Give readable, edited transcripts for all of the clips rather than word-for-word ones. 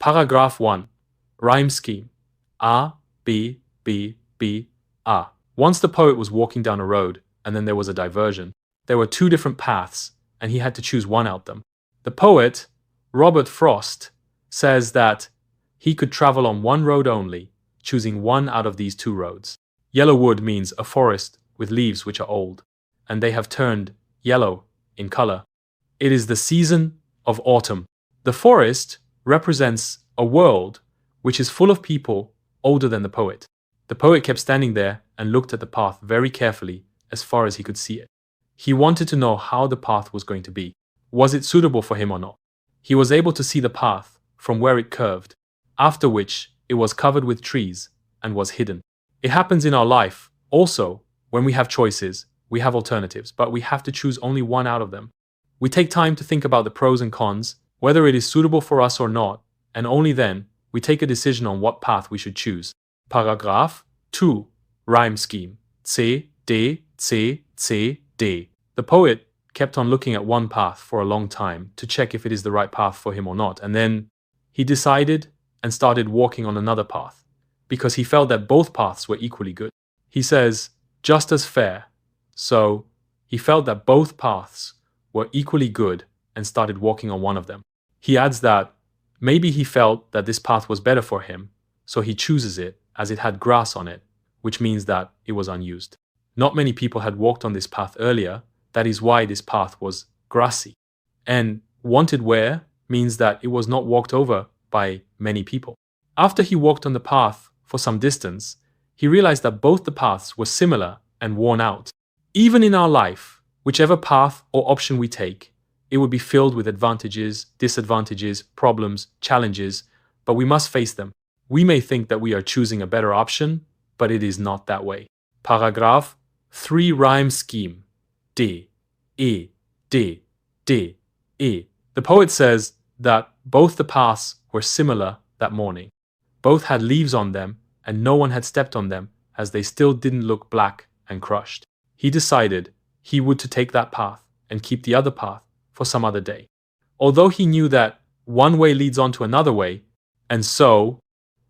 Paragraph 1. Rhyme scheme. A, B, B, B, A. Once the poet was walking down a road, and then there was a diversion. There were two different paths, and he had to choose one out them. The poet, Robert Frost, says that he could travel on one road only, choosing one out of these two roads. Yellow wood means a forest with leaves which are old, and they have turned yellow in color. It is the season of autumn. The forest represents a world which is full of people older than the poet. The poet kept standing there and looked at the path very carefully as far as he could see it. He wanted to know how the path was going to be. Was it suitable for him or not? He was able to see the path from where it curved, after which it was covered with trees and was hidden. It happens in our life also. When we have choices, we have alternatives, but we have to choose only one out of them. We take time to think about the pros and cons, whether it is suitable for us or not, and only then we take a decision on what path we should choose. Paragraph 2. Rhyme scheme. C, D, C, C, D. The poet kept on looking at one path for a long time to check if it is the right path for him or not, and then he decided and started walking on another path, because he felt that both paths were equally good. He says, just as fair. So he felt that both paths were equally good and started walking on one of them. He adds that maybe he felt that this path was better for him, so he chooses it as it had grass on it, which means that it was unused. Not many people had walked on this path earlier. That is why this path was grassy. And wanted where means that it was not walked over by many people. After he walked on the path for some distance, he realized that both the paths were similar and worn out. Even in our life, whichever path or option we take, it would be filled with advantages, disadvantages, problems, challenges, but we must face them. We may think that we are choosing a better option, but it is not that way. Paragraph 3. Rhyme scheme. D, E, D, D, E. The poet says that both the paths were similar that morning. Both had leaves on them, and no one had stepped on them, as they still didn't look black and crushed. He decided he would to take that path and keep the other path for some other day. Although he knew that one way leads on to another way, and so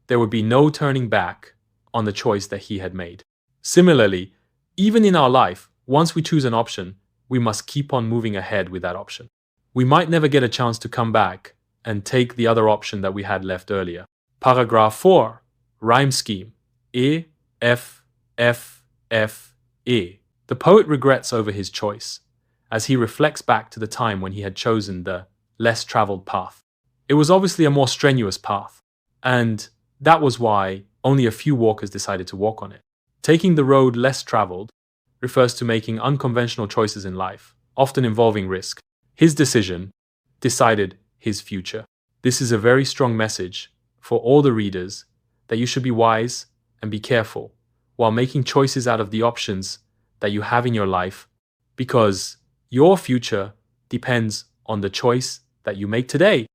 there would be no turning back on the choice that he had made. Similarly, even in our life, once we choose an option, we must keep on moving ahead with that option. We might never get a chance to come back and take the other option that we had left earlier. Paragraph 4. Rhyme scheme. E, F, F, F, E. The poet regrets over his choice, as he reflects back to the time when he had chosen the less traveled path. It was obviously a more strenuous path, and that was why only a few walkers decided to walk on it. Taking the road less traveled refers to making unconventional choices in life, often involving risk. His decision decided his future. This is a very strong message for all the readers that you should be wise and be careful while making choices out of the options that you have in your life, because your future depends on the choice that you make today.